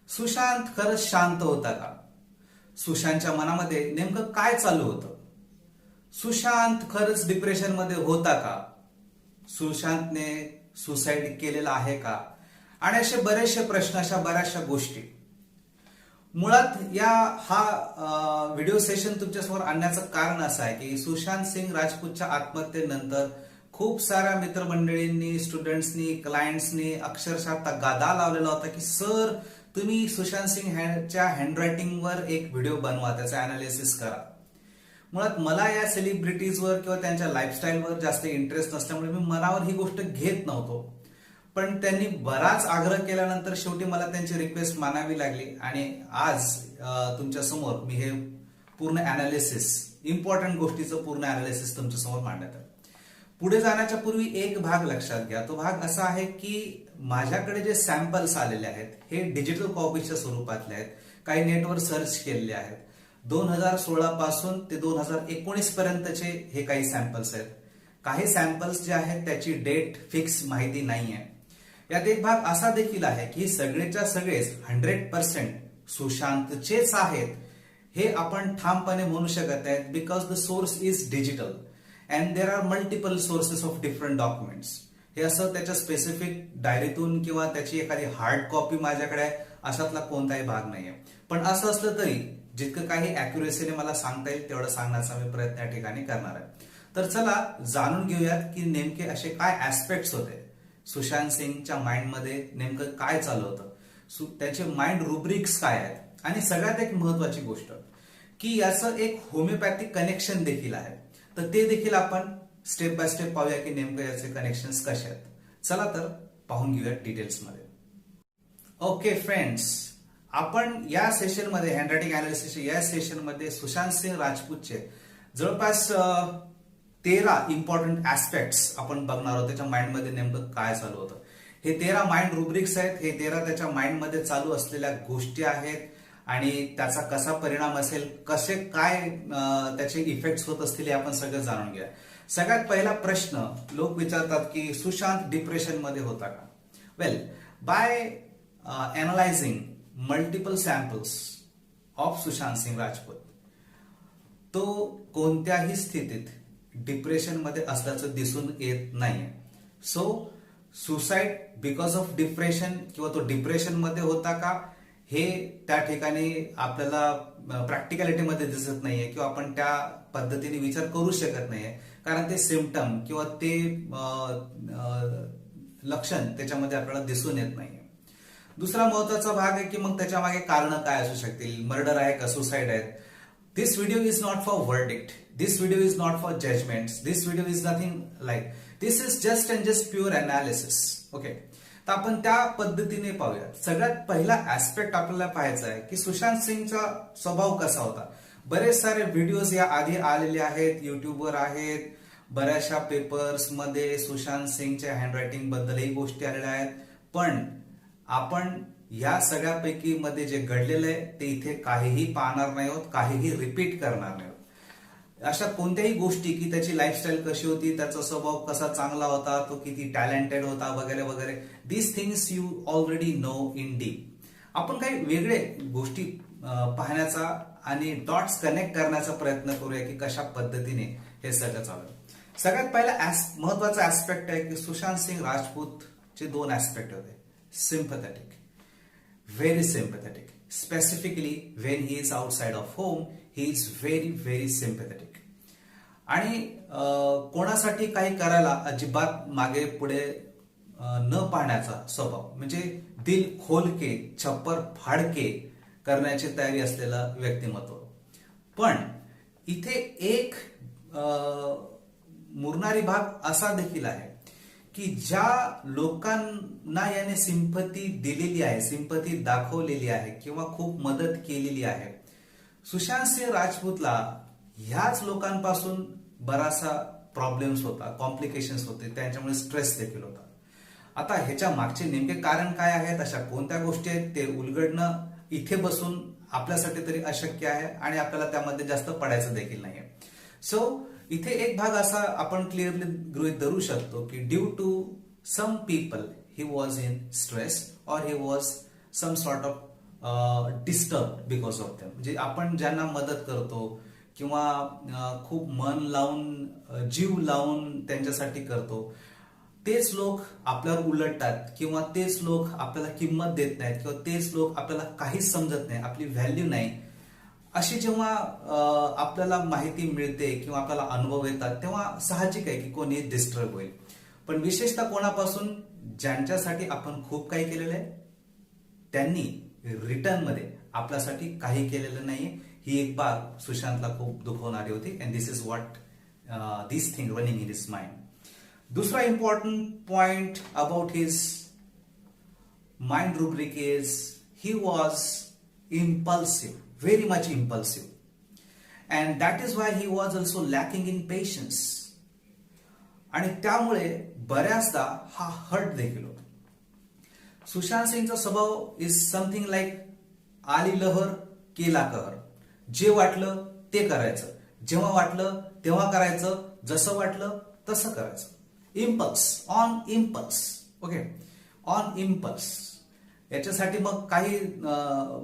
सुशांत खरंच शांत होता का? सुशांतच्या मनामध्ये नेमकं काय चालू होतं? सुशांत खरंच डिप्रेशन मध्ये होता का? सुशांतने सुसाईड केलेला आहे का? आणि असे बरेचसे प्रश्न, अशा बऱ्याचशा गोष्टी. मुळात हा व्हिडिओ सेशन तुमच्यासमोर आणण्याचं कारण असं आहे की सुशांत सिंग राजपूतच्या आत्महत्येनंतर खूप साऱ्या मित्रमंडळींनी, स्टुडंट्सनी, क्लायंट्सनी अक्षरशः तगादा लावलेला होता की सर, तुम्ही सुशांत सिंगच्या हँडरायटिंगवर एक व्हिडिओ बनवा, त्याचं अनालिसिस करा. मुळात मला या सेलिब्रिटीजवर किंवा त्यांच्या लाईफस्टाईलवर जास्त इंटरेस्ट नसल्यामुळे मी मनावर ही गोष्ट घेत नव्हतो. पण त्यांनी बराच आग्रह केल्यानंतर शेवटी मला त्यांची रिक्वेस्ट मानावी लागली आणि आज तुमच्या समोर मी हे पूर्ण अनालिसिस, इम्पॉर्टंट गोष्टीचं पूर्ण अनालिसिस तुमच्या समोर मांडत आहे. पुढे जाण्याच्या पूर्वी एक भाग लक्षात घ्या. तो भाग असा आहे की माझ्याकडे जे सॅम्पल्स आलेले आहेत हे डिजिटल कॉपीच्या स्वरूपातले आहेत. काही नेटवर सर्च केलेले आहेत. 2016 पासून ते 2019 पर्यंतचे हे काही सॅम्पल्स आहेत. काही सॅम्पल्स जे आहेत त्याची डेट फिक्स माहिती नाहीये. यात एक भाग असा देखील आहे की सगळेच्या सगळेच 100% सुशांतचेच आहेत हे आपण ठामपणे म्हणू शकत आहेत, because the source is digital and there are multiple sources of different documents. हे असं त्याच्या स्पेसिफिक डायरीतून किंवा त्याची एखादी हार्ड कॉपी माझ्याकडे आहे अशातला कोणताही भाग नाहीये. पण असं असलं तरी जितकं काही अॅक्युरेसीने मला सांगता येईल तेवढं सांगण्याचा मी प्रयत्न या ठिकाणी करणार आहे. तर चला जाणून घेऊयात की नेमके असे काय ऍस्पेक्ट्स होते सुशांत सिंगच्या माइंडमध्ये, नेमकं काय चालू होतं, त्याचे माइंड रुब्रिक्स काय आहेत आणि सगळ्यात एक महत्वाची गोष्ट की याचं एक होमिओपॅथिक कनेक्शन देखील आहे. तर ते देखील आपण स्टेप बाय स्टेप पाहूया की नेमकं याचे कनेक्शन्स कसे आहेत. चला तर पाहून घेऊया डिटेल्समध्ये. ओके फ्रेंड्स, आपण या सेशनमध्ये, हँडरायटिंग अनालिसिस या सेशनमध्ये सुशांत सिंग राजपूतचे जवळपास 13 इम्पॉर्टंट ऍस्पेक्ट्स आपण बघणार आहोत. त्याच्या माइंडमध्ये नेमकं काय चालू होतं. हे 13 माइंड रुब्रिक्स आहेत. हे 13 त्याच्या माइंडमध्ये चालू असलेल्या गोष्टी आहेत आणि त्याचा कसा परिणाम असेल, कसे काय त्याचे इफेक्ट्स होत असतील हे आपण सगळं जाणून घ्या. सगळ्यात पहिला प्रश्न लोक विचारतात की सुशांत डिप्रेशन मध्ये होता का? Well, by analysing multiple samples of Sushant Singh Rajput, तो कोणत्याही स्थितीत डिप्रेशन मध्ये असल्याचं दिसून येत नाहीये. So suicide because of depression किंवा तो डिप्रेशन मध्ये होता का हे त्या ठिकाणी आपल्याला प्रॅक्टिकॅलिटीमध्ये दिसत नाहीये किंवा आपण त्या पद्धतीने विचार करू शकत नाहीये, कारण ते सिम्पटम किंवा ते लक्षण त्याच्यामध्ये आपल्याला दिसून येत नाहीये. दुसरा महत्वाचा भाग आहे की मग त्याच्या मागे कारण काय असू शकतील, मर्डर आहे का, सुसाईड आहे. This video is not for verdict, this video is not for judgement, this video is nothing like, this is just and just pure analysis. Okay, तर आपण त्या पद्धतीने पाहूया. सगळ्यात पहिला ऍस्पेक्ट आपल्याला पाहायचा आहे की सुशांत सिंगचा स्वभाव कसा होता. बरेच सारे व्हिडिओज या आधी आलेले आहेत, युट्यूबवर आहेत, बऱ्याचशा पेपर्स मध्ये सुशांत सिंगच्या हँडरायटिंग बद्दलही गोष्टी आलेल्या आहेत. पण आपण या सगळ्यापैकी मध्ये जे घडलेलं आहे ते इथे काहीही पाहणार नाही आहोत, काहीही रिपीट करणार नाही आहोत. अशा कोणत्याही गोष्टी की त्याची लाईफस्टाईल कशी होती, त्याचा स्वभाव कसा चांगला होता, तो किती टॅलेंटेड होता वगैरे वगैरे, this things you already know in deep. आपण काही वेगळे गोष्टी पाहण्याचा आणि डॉट्स कनेक्ट करण्याचा प्रयत्न करूया की कशा पद्धतीने हे सगळं चालू आहे. सगळ्यात पहिला महत्वाचा ऍस्पेक्ट आहे की सुशांत सिंग राजपूतचे 2 ऍस्पेक्ट होते. Sympathetic, very sympathetic. Specifically when he is outside of home he is very very sympathetic. आणि कोणासाठी काही करायला अजिबात मागे पुढे न पाहण्याचा स्वभाव, म्हणजे दिल खोल के छप्पर फाडके करण्याची तयारी असलेलं व्यक्तिमत्व. पण इथे एक मुरणारी भाग असा देखील आहे की ज्या लोकांना याने सिंपथी दिलेली आहे, सिंपथी दाखवलेली आहे किंवा खूप मदत केलेली आहे, सुशांत सिंग राजपूतला ह्याच लोकांपासून बराचसा प्रॉब्लेम्स होता, कॉम्प्लिकेशन्स होते, त्यांच्यामुळे स्ट्रेस देखील होता. आता ह्याच्या मागचे नेमके कारण काय आहेत, अशा कोणत्या गोष्टी आहेत, ते उलगडणं इथे बसून आपल्यासाठी तरी अशक्य आहे आणि आपल्याला त्यामध्ये जास्त पडायचं देखील नाहीये. सो इथे एक भाग असा आपण क्लिअरली गृहीत धरू शकतो की due to some people he was in stress और he was some sort of disturb because of them. म्हणजे आपण ज्यांना मदत करतो किंवा खूप मन लावून जीव लावून त्यांच्यासाठी करतो, तेच लोक आपल्यावर उलटतात किंवा तेच लोक आपल्याला किंमत देत नाहीत किंवा तेच लोक आपल्याला काहीच समजत नाही, आपली व्हॅल्यू नाही. अशी जेव्हा आपल्याला माहिती मिळते किंवा आपल्याला अनुभव येतात तेव्हा साहजिक आहे की कोणी डिस्टर्ब होईल. पण विशेषतः कोणापासून? ज्यांच्यासाठी आपण खूप काही केलेलं आहे त्यांनी रिटर्न मध्ये आपल्यासाठी काही केलेलं नाहीये. ही एक बाब सुशांतला खूप दुखवणारी होती. And this is what this thing running in his mind. दूसरा important point about his mind rubric is he was impulsive, very much impulsive, and that is why he was also lacking in patience. आणि त्यामुळे बऱ्याचदा हा hurt देखील होतो. सुशांत सिंगचा स्वभाव is something like आली लहर केला कहर. जे वाटलं ते करायचं, जेव्हा वाटलं तेव्हा करायचं, जसं वाटलं तसं करायचं. Impulse, on impulse. Okay, on impulse. याच्यासाठी मग काही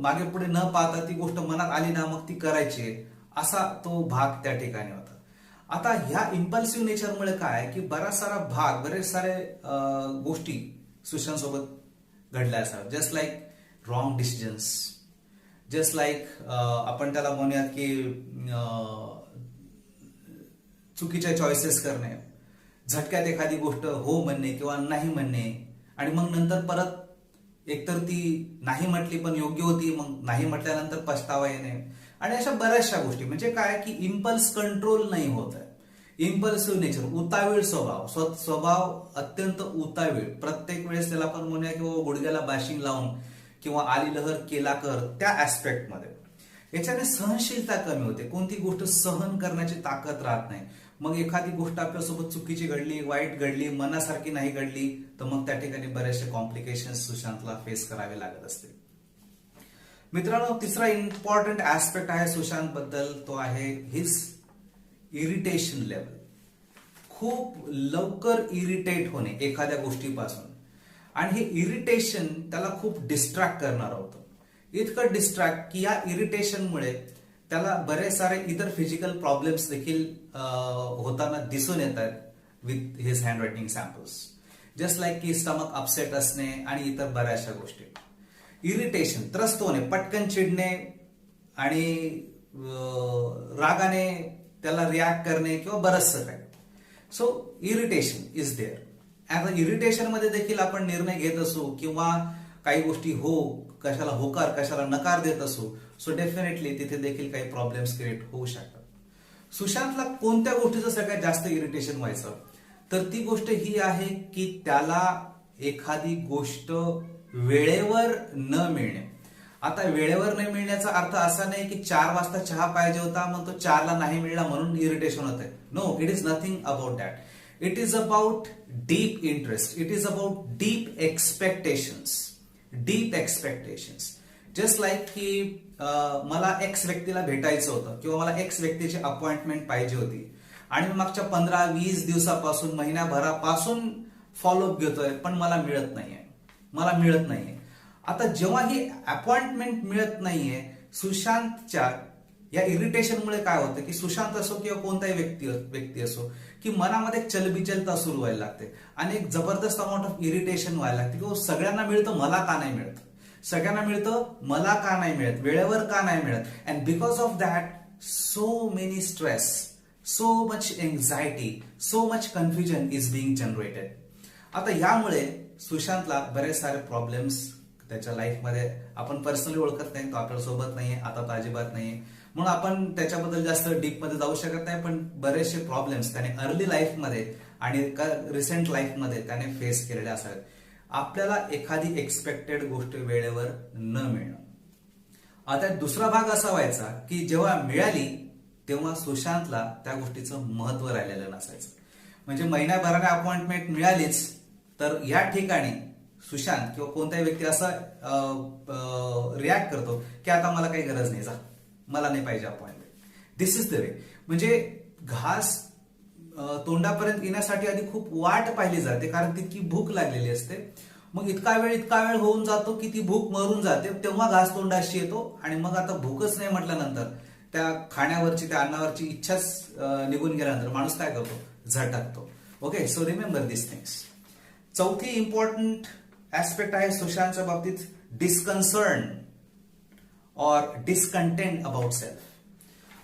मागे पुढे न पाहता ती गोष्ट मनात आली ना मग ती करायची, असा तो भाग त्या ठिकाणी होता. आता ह्या इम्पल्सिव्ह नेचरमुळे काय की बराच सारा भाग, बरेच सारे गोष्टी सुशांत सोबत घडल्या असाव्या. Just like wrong decisions, just like आपण त्याला म्हणूयात की चुकीच्या चॉईसेस करणे, झटक्यात एखादी गोष्ट हो म्हणणे किंवा नाही म्हणणे, आणि मग नंतर परत एकतर ती नाही म्हटली पण योग्य होती, मग नाही म्हटल्यानंतर पछतावा येणे, आणि अशा बऱ्याचशा गोष्टी. म्हणजे काय की इम्पल्स कंट्रोल नाही होत आहे. इम्पल्सिव्ह नेचर, उतावीळ स्वभाव, स्वभाव अत्यंत उतावीळ. प्रत्येक वेळेस त्याला आपण म्हणूया किंवा गुडघ्याला बाशिंग लावून किंवा आली लहर केला कर त्या ऍस्पेक्टमध्ये. याच्याने सहनशीलता कमी होते, कोणती गोष्ट सहन करण्याची ताकद राहत नाही. मग एखादी गोष्ट आपल्यासोबत चुकीची घडली, वाईट घडली, मनासारखी नाही घडली, तर मग त्या ठिकाणी बरेचसे कॉम्प्लिकेशन्स सुशांतला फेस करावे लागत असते. मित्रांनो, तिसरा इम्पॉर्टंट ऍस्पेक्ट आहे सुशांत बद्दल, तो आहे हिज इरिटेशन लेवल. खूप लवकर इरिटेट होणे एखाद्या गोष्टीपासून, आणि हे इरिटेशन त्याला खूप डिस्ट्रॅक्ट करणार होतं. इतकं डिस्ट्रॅक्ट की या इरिटेशनमुळे त्याला बरेच सारे इतर फिजिकल प्रॉब्लेम्स देखील होताना दिसून येत आहेत with his hand writing samples. Just like की स्टमक अपसेट असणे आणि इतर बऱ्याचशा गोष्टी. इरिटेशन, त्रस्त होणे, पटकन चिडणे आणि रागाने त्याला रिॲक्ट करणे किंवा बरंचसं काही. So irritation is there. आता इरिटेशन मध्ये देखील आपण निर्णय घेत असू किंवा काही गोष्टी कशाला होकार कशाला नकार देत असू, सो डेफिनेटली तिथे देखील काही प्रॉब्लेम्स क्रिएट होऊ शकतात. सुशांतला कोणत्या गोष्टीचं सगळ्यात जास्त इरिटेशन व्हायचं, तर ती गोष्ट ही आहे की त्याला एखादी गोष्ट वेळेवर न मिळणे. आता वेळेवर नाही मिळण्याचा अर्थ असा नाही की 4 वाजता चहा पाहिजे होता मग तो 4ला नाही मिळला म्हणून इरिटेशन होत आहे. No, it is nothing about that. It is about deep interest. It is about deep expectations. Deep expectations. Just like की मला एक्स व्यक्तीला भेटायचं होतं किंवा मला एक्स व्यक्तीची अपॉइंटमेंट पाहिजे होती, आणि मी मागच्या 15-20 दिवसापासून, महिन्याभरापासून फॉलोअप घेतोय, पण मला मिळत नाहीये. आता जेव्हा ही अपॉइंटमेंट मिळत नाहीये, सुशांतच्या या इरिटेशनमुळे काय होतं की सुशांत असो किंवा कोणताही व्यक्ती असो की मनामध्ये चलबिचलता सुरू व्हायला लागते आणि एक जबरदस्त अमाऊंट ऑफ इरिटेशन व्हायला लागते की सगळ्यांना मिळतं, मला का नाही मिळत, सगळ्यांना मिळतं, मला का नाही मिळत, वेळेवर का नाही मिळत. And because of that so many stress, so much anxiety, so much confusion is being generated. आता यामुळे सुशांतला बरेच सारे प्रॉब्लेम्स त्याच्या लाईफमध्ये, आपण पर्सनली ओळखत नाही, तो आपल्या सोबत नाहीये, आता तो अजिबात नाहीये, म्हणून आपण त्याच्याबद्दल जास्त डीप मध्ये जाऊ शकत नाही. पण बरेचसे प्रॉब्लेम्स त्याने अर्ली लाईफमध्ये आणि रिसेंट लाईफमध्ये त्याने फेस केलेले असावेत. आपल्याला एखादी एक्सपेक्टेड गोष्ट वेळेवर न मिळणं. आता दुसरा भाग असा व्हायचा की जेव्हा मिळाली तेव्हा सुशांतला त्या गोष्टीचं महत्व राहिलेलं नसायचं. म्हणजे महिन्याभराने अपॉइंटमेंट मिळालीच तर या ठिकाणी सुशांत किंवा कोणताही व्यक्ती असा रिॲक्ट करतो की आता मला काही गरज नाही, जा, मला नाही पाहिजे appointment. This is the way. म्हणजे घास तोंडापर्यंत येण्यासाठी आधी खूप वाट पाहिली जाते कारण तितकी भूक लागलेली असते. मग इतका वेळ होऊन जातो की ती भूक मरून जाते, तेव्हा घास तोंडाशी येतो आणि मग आता भूकच नाही म्हटल्यानंतर त्या खाण्यावरची त्या अन्नावरची इच्छाच निघून गेल्यानंतर माणूस काय करतो, झटकतो. ओके, सो रिमेंबर दिस थिंग्स. चौथी इम्पॉर्टंट ऍस्पेक्ट आहे सुशांतच्या बाबतीत, डिस्कन्सर्न और discontent about self.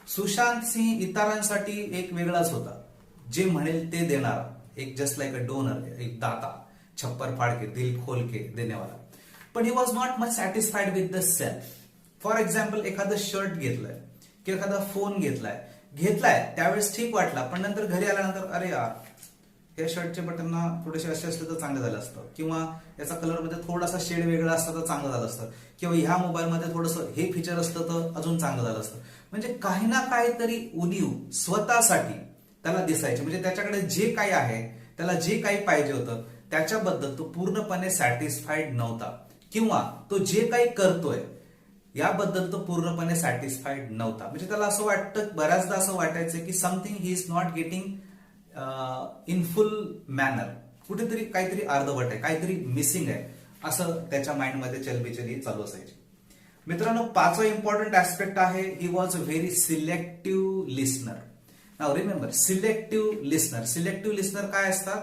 Sushant Singh इतरांसाठी एक वेगळाच होता, जे म्हणेल ते देणारा, एक जस्ट लाईक अ डोनर, एक दाता, छप्पर फाड़ के दिल खोल के देने वाला. पण he was not much satisfied with the self. For example, एखादं शर्ट घेतलंय किंवा एखादा फोन घेतलाय त्यावेळेस ठीक वाटला, पण नंतर घरी आल्यानंतर अरे यार, या शर्टचे बटन ना थोडेसे असे असले तर चांगलं झालं असतं, किंवा याचा कलर मध्ये थोडासा शेड वेगळा असता तर चांगलं झालं असतं, किंवा ह्या मोबाईलमध्ये थोडंसं हे फीचर असतं तर अजून चांगलं झालं असतं. म्हणजे काही ना काहीतरी उणीव स्वतःसाठी त्याला दिसायचे. म्हणजे त्याच्याकडे जे काही आहे, त्याला जे काही पाहिजे होतं त्याच्याबद्दल तो पूर्णपणे सॅटिस्फाईड नव्हता, किंवा तो जे काही करतोय याबद्दल तो पूर्णपणे सॅटिस्फाईड नव्हता. म्हणजे त्याला असं वाटतं, बऱ्याचदा असं वाटायचं की something he is not getting in full manner, कुठेतरी काहीतरी अर्धवट आहे, काहीतरी मिसिंग आहे, असं त्याच्या माइंडमध्ये चलबिचली चालू असायची. मित्रांनो, पाचवा इम्पॉर्टंट ऍस्पेक्ट आहे, ही was a very selective listener. Now remember, selective listener. Selective listener काय असतात,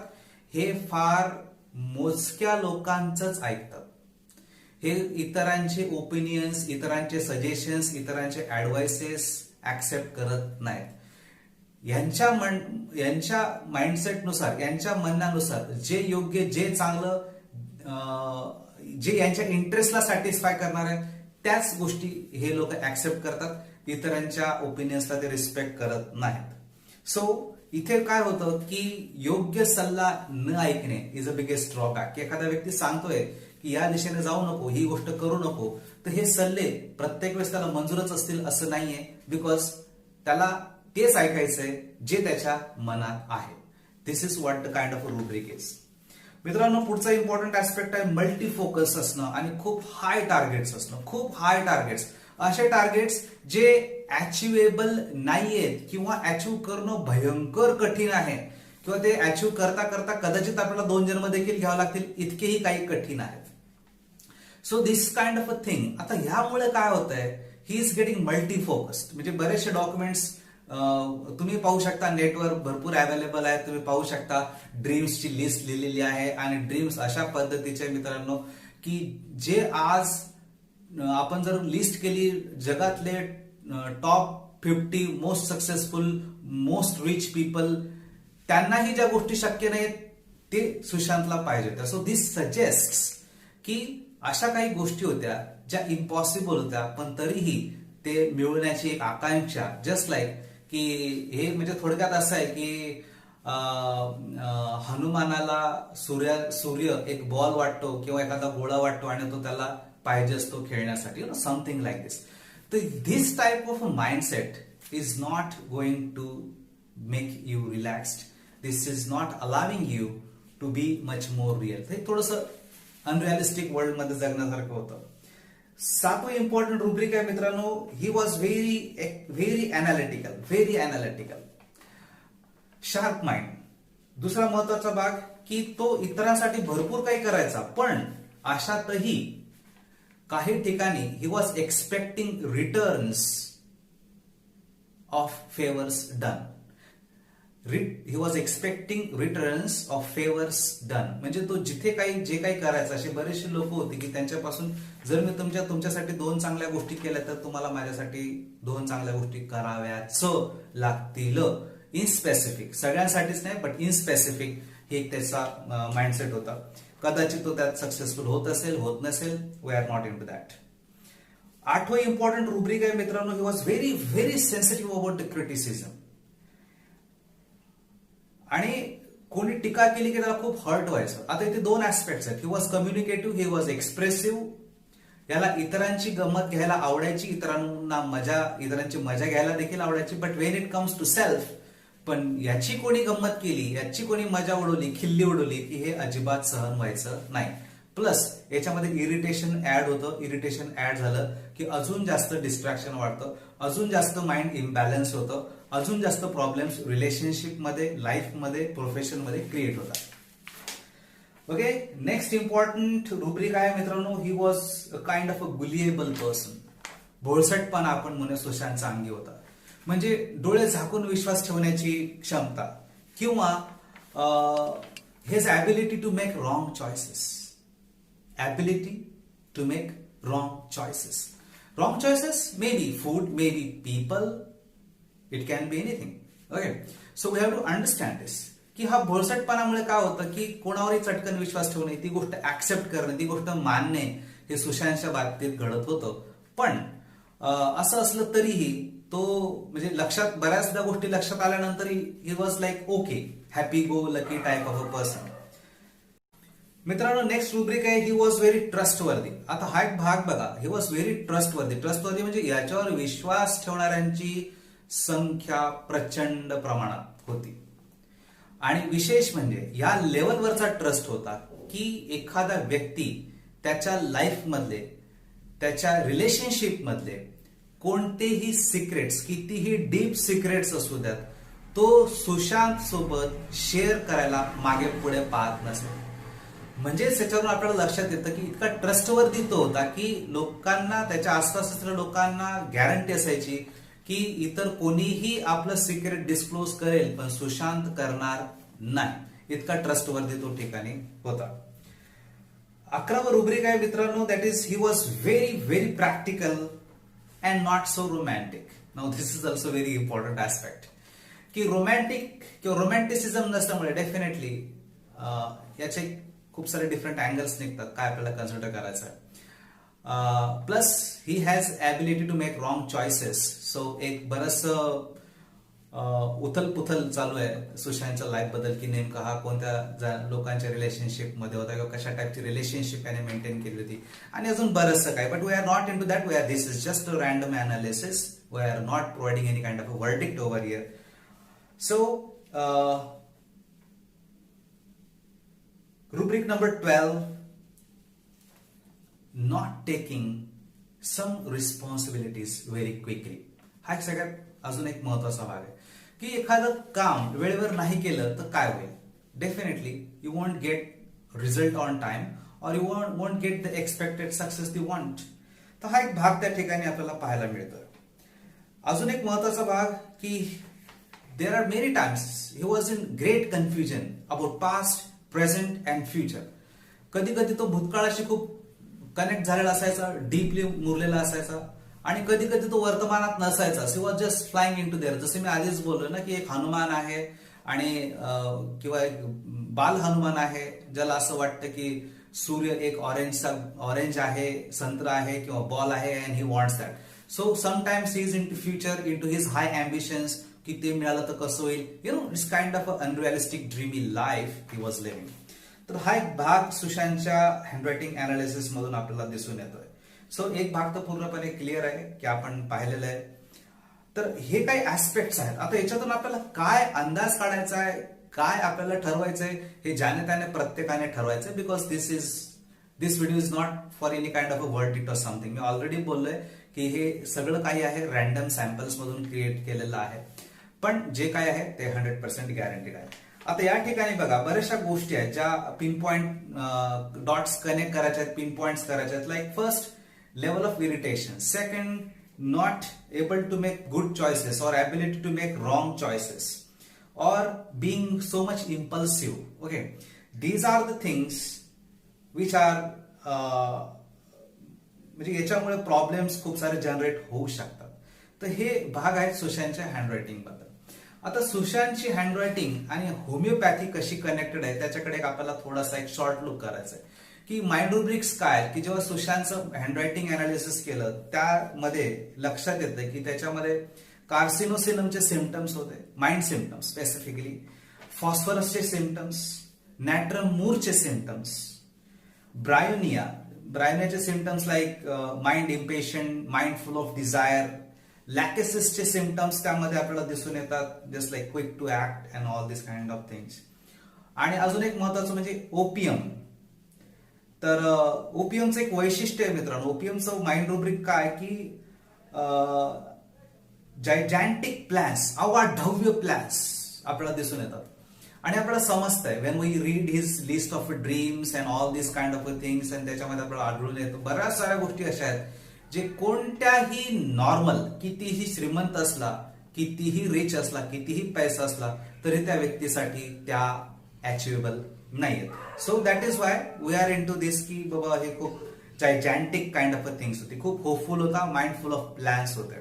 हे फार मोजक्या लोकांचंच ऐकतात. हे इतरांचे ओपिनियन्स, इतरांचे सजेशन्स, इतरांचे ऍडवाइसेस ऍक्सेप्ट करत नाहीत. यांच्या माइंडसेटनुसार, यांच्या म्हणण्यानुसार जे योग्य, जे चांगलं, जे यांच्या इंटरेस्टला सॅटिस्फाय करणार आहे त्याच गोष्टी हे लोक ऍक्सेप्ट करतात. इतरांच्या ओपिनियन्सला ते रिस्पेक्ट करत नाहीत. सो इथे काय होतं की योग्य सल्ला न ऐकणे इज अ बिगेस्ट ड्रॉबॅक. एखादा व्यक्ती सांगतोय की या दिशेने जाऊ नको, ही गोष्ट करू नको, तर हे सल्ले प्रत्येक वेळेस त्याला मंजूरच असतील असं नाहीये, बिकॉज त्याला तेच ऐकायचंय जे त्याच्या मनात आहे. This is what the kind of rubric is. मित्रांनो, पुढचा इम्पॉर्टंट ऍस्पेक्ट आहे मल्टी फोकस असणं आणि खूप हाय टार्गेट्स असणं. खूप हाय टार्गेट्स, असे टार्गेट्स जे अचिव्हेबल नाहीयेत किंवा अचीव्ह करणं भयंकर कठीण आहे, किंवा ते अचीव्ह करता करता कदाचित आपल्याला 2 जन्म देखील घ्यावं लागतील, इतकेही काही कठीण आहेत. So this kind of a thing. आता ह्यामुळे काय होतंय, he is getting multi focused. म्हणजे बरेचसे डॉक्युमेंट्स तुम्ही पाहू शकता, नेटवर भरपूर अवेलेबल आहे, तुम्ही पाहू शकता ड्रीम्सची लिस्ट लिहिलेली आहे. आणि ड्रीम्स अशा पद्धतीचे मित्रांनो की जे आज आपण जर लिस्ट केली, जगातले top 50 most successful, most rich people, त्यांनाही ज्या गोष्टी शक्य नाहीत ते सुशांतला पाहिजे. सो दिस सजेस्ट की अशा काही गोष्टी होत्या ज्या इम्पॉसिबल होत्या, पण तरीही ते मिळवण्याची एक आकांक्षा, जस्ट लाईक की हे म्हणजे थोडक्यात असं आहे की हनुमानाला सूर्य एक बॉल वाटतो किंवा एखादा गोळा वाटतो आणि तो त्याला पाहिजे असतो खेळण्यासाठी, समथिंग लाईक दिस. तर this type of mindset is not going to make you relaxed. This is not allowing you to be much more real. हे थोडंसं अनरिअलिस्टिक वर्ल्ड मध्ये जगण्यासारखं होतं. सातवं इम्पॉर्टंट रुब्रिक आहे मित्रांनो, he was very analytical, sharp mind. दुसरा महत्वाचा भाग की तो इतरांसाठी भरपूर काही करायचा, पण अशातही काही ठिकाणी he was expecting returns of favours done. He was expecting returns of favours done. म्हणजे तो जिथे काही जे काही करायचं, असे बरेचसे लोक होते की त्यांच्यापासून जर मी तुमच्यासाठी 2 चांगल्या गोष्टी केल्या तर तुम्हाला माझ्यासाठी 2 चांगल्या गोष्टी कराव्याच लागतील. इन स्पेसिफिक, सगळ्यांसाठीच नाही बट इन स्पेसिफिक हे एक त्याचा माइंडसेट होता. कदाचित तो त्यात सक्सेसफुल होत असेल, होत नसेल, we are not into that. आठवं इम्पॉर्टंट रुब्रिक आहे मित्रांनो, he was very sensitive about the criticism. आणि कोणी टीका केली की त्याला खूप हर्ट व्हायचं. आता इथे 2 ऍस्पेक्ट्स आहेत. He was communicative, he was expressive. याला इतरांची गंमत घ्यायला आवडायची, इतरांची मजा घ्यायला देखील आवडायची. But when it comes to self, पण याची कोणी गंमत केली, याची कोणी मजा उडवली, खिल्ली उडवली की हे अजिबात सहन व्हायचं नाही. प्लस याच्यामध्ये इरिटेशन ऍड होतं. इरिटेशन ऍड झालं की अजून जास्त डिस्ट्रॅक्शन वाढतं, अजून जास्त माइंड इम्बॅलन्स होतं, अजून जास्त प्रॉब्लेम्स रिलेशनशिपमध्ये, लाईफमध्ये, प्रोफेशनमध्ये क्रिएट होतात. ओके, नेक्स्ट इम्पॉर्टंट रुब्रिक आहे मित्रांनो, he was a kind of a believable person. भोळसटपणा आपण म्हणूया सुशांतचा अंगी होता. म्हणजे डोळे झाकून विश्वास ठेवण्याची क्षमता किंवा his ability to make wrong choices. Ability to make wrong choices. Wrong choices may be food, may be people, it can be anything. Okay, so we have to understand this की हा भोळसटपणामुळे काय होतं की कोणावरही चटकन विश्वास ठेवणे, ती गोष्ट ऍक्सेप्ट करणे, ती गोष्ट मानणे, हे सुशांतच्या बाबतीत घडत होतं. पण असं असलं तरीही तो म्हणजे लक्षात बऱ्याचदा गोष्टी लक्षात आल्यानंतर he was like okay, happy go lucky type of a person. मित्रांनो, नेक्स्ट रुब्रिक आहे, ही वॉज व्हेरी ट्रस्टवर्दी. आता हा एक भाग बघा, ही वॉज व्हेरी ट्रस्टवर्दी. ट्रस्टवर्दी म्हणजे याच्यावर विश्वास ठेवणाऱ्यांची संख्या प्रचंड प्रमाणात होती. आणि विशेष म्हणजे या लेवलवरचा ट्रस्ट होता की एखादा व्यक्ती त्याच्या लाईफ मधले, त्याच्या रिलेशनशिप मधले कोणतेही सिक्रेट्स, कितीही डीप सिक्रेट्स असू द्यात, तो सुशांत सोबत शेअर करायला मागे पुढे पाहत नसे. म्हणजेच त्याच्यावरून आपल्याला लक्षात येतं की इतका ट्रस्टवर्दी तो होता की लोकांना, त्याच्या आसपास असलेल्या लोकांना गॅरंटी असायची की इतर कोणीही आपलं सिक्रेट डिस्क्लोज करेल पण सुशांत करणार नाही. इतका ट्रस्टवर्दी तो ठिकाणी होता. 11वा रुब्रिक आहे मित्रांनो, that is he was very very practical and not so romantic. Now this is also very important aspect की रोमॅन्टिक किंवा रोमॅन्टिसिझम नसल्यामुळे डेफिनेटली याचे खूप सारे डिफरंट अँगल्स निघतात काय आपल्याला कन्सिडर करायचं आहे. Plus he has ability to make wrong choices. So एक बरंच उथल पुथल चालू आहे सुशांतच्या लाईफ बद्दल की नेमका हा कोणत्या लोकांच्या रिलेशनशिप मध्ये होता किंवा कशा टाईपची रिलेशनशिप याने मेंटेन केली होती आणि अजून बरंचसं काय. But we are not into that. We are this is just a random analysis. We are not providing any kind of a verdict over here. So rubric number 12, not taking some responsibilities very quickly. हा एक सगळ्यात अजून एक महत्वाचा भाग आहे की एखादं काम वेळेवर नाही केलं तर काय होईल. Definitely you won't get result on time और you won't get the expected success you want. तर हा एक भाग त्या ठिकाणी आपल्याला पाहायला मिळतो. अजून एक महत्वाचा भाग की there are many times he was in great confusion about past, present and future. कधी कधी तो भूतकाळाशी खूप कनेक्ट झालेला असायचा, डीपली मुरलेला असायचा आणि कधी कधी तो वर्तमानात नसायचा. She was just flying in to there. जसे मी आधीच बोललो ना की एक हनुमान आहे आणि किंवा एक बाल हनुमान आहे ज्याला असं वाटतं की सूर्य एक ऑरेंज आहे, संत्रा आहे किंवा बॉल आहे and he wants that. So sometimes he is into future, into his high ambitions की ते मिळालं तर कसं होईल. You know, it's kind of a unrealistic dreamy life he was living. तर हा एक भाग सुशांतच्या हँडरायटिंग अनालिसिस मधून आपल्याला दिसून येतोय. सो एक भाग तर पूर्णपणे क्लिअर आहे की आपण पाहिलेलं आहे. तर हे काही ऍस्पेक्ट्स आहेत. आता याच्यातून आपल्याला काय अंदाज काढायचा आहे, काय आपल्याला ठरवायचंय, हे ज्याने त्याने प्रत्येकाने ठरवायचंय. Because this video is not for any kind of a verdict or something. मी ऑलरेडी बोललोय की हे सगळं काही आहे रॅन्डम सॅम्पल्स मधून क्रिएट केलेलं आहे. पण जे काय आहे ते 100% गॅरंटीड आहे. आता या ठिकाणी बघा बऱ्याचशा गोष्टी आहेत ज्या पिन पॉइंट डॉट्स कनेक्ट करायच्या आहेत, पिन पॉइंट्स करायच्या आहेत. Like first, level of irritation. Second, not able to make good choices और ability to make wrong choices और being so much impulsive. Okay, these are the things which are म्हणजे याच्यामुळे problems खूप सारे generate होऊ शकतात. तर हे भाग आहेत सुशांतच्या हँडरायटिंग बद्दल. आता सुशांतची हँडरायटिंग आणि होमिओपॅथी कशी कनेक्टेड आहे त्याच्याकडे आपल्याला थोडासा एक शॉर्ट लुक करायचा आहे की माइंड रुब्रिक्स काय, की जेव्हा सुशांतचं हँडरायटिंग अनालिसिस केलं त्यामध्ये लक्षात येतं की त्याच्यामध्ये कार्सिनोसिनमचे सिम्पटम्स होते, माइंड सिम्पटम्स स्पेसिफिकली, फॉस्फरसचे सिम्पटम्स, नॅट्रम मूरचे सिम्पटम्स, ब्रायोनियाचे symptoms like mind impatient, mind full of desire, लॅकेसिसचे सिम्पटम्स त्यामध्ये आपल्याला दिसून येतात, just like quick to act and all this kind of things. आणि अजून एक महत्वाचं म्हणजे ओपियम. तर ओपियमचं एक वैशिष्ट्य आहे मित्रांनो. ओपियमचं माइंड रुब्रिक काय की जायजॅन्टिक प्लॅन्स, अवाढव्य प्लॅन्स आपल्याला दिसून येतात. आणि आपल्याला समजतंय when we read his list of dreams and all this kind of things, आणि त्याच्यामध्ये आपल्याला आढळून येतं बऱ्याच साऱ्या गोष्टी अशा आहेत जे कोणत्याही नॉर्मल, कितीही श्रीमंत असला, कितीही रिच असला, कितीही पैसा असला तरी त्या व्यक्तीसाठी त्या अचिवेबल नाहीयेत. So that is why we are into this की बाबा हे खूप gigantic kind of a things होती, खूप होपफुल होता, माइंडफुल ऑफ प्लॅन्स होते.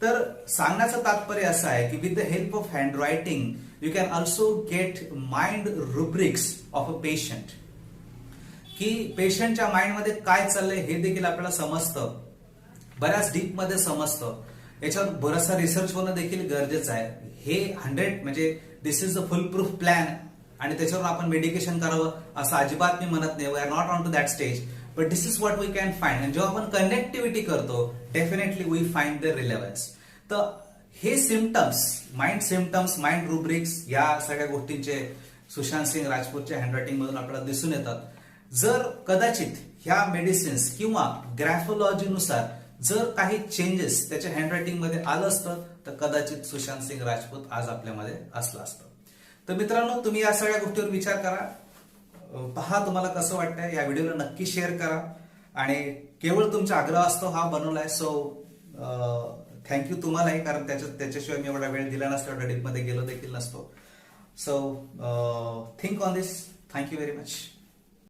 तर सांगण्याचं तात्पर्य असं आहे की with the help of hand writing you can also get mind rubrics of a patient, की पेशंटच्या माइंडमध्ये काय चाललंय हे देखील आपल्याला समजतं, बऱ्याच डीप मध्ये समजतं. याच्यावर बराचसा रिसर्च होणं देखील गरजेचं आहे. हे 100 म्हणजे this is the foolproof plan आणि त्याच्यावर आपण मेडिकेशन करावं असं अजिबात मी म्हणत नाही. We are not on to that stage, but this is what we can find. आणि जेव्हा आपण कनेक्टिव्हिटी करतो definitely we find the relevance. तर हे सिम्पटम्स, माइंड रुब्रिक्स या सगळ्या गोष्टींचे सुशांत सिंग राजपूतच्या हँडरायटिंग मधून आपल्याला दिसून येतात. जर कदाचित ह्या मेडिसिन्स किंवा ग्रॅफोलॉजीनुसार जर काही चेंजेस त्याच्या हँडरायटिंग मध्ये आलं असतं तर कदाचित सुशांत सिंग राजपूत आज आपल्यामध्ये असलं असतं. तर मित्रांनो, तुम्ही या सगळ्या गोष्टीवर विचार करा, पहा तुम्हाला कसं वाटतंय. या व्हिडिओला नक्की शेअर करा आणि केवळ तुमचा आग्रह असतो हा बनवलाय. सो थँक्यू तुम्हालाही, कारण त्याच्याशिवाय मी एवढा वेळ दिला नसतो, एवढा डीप मध्ये गेलो देखील नसतो. So think on this. Thank you very much.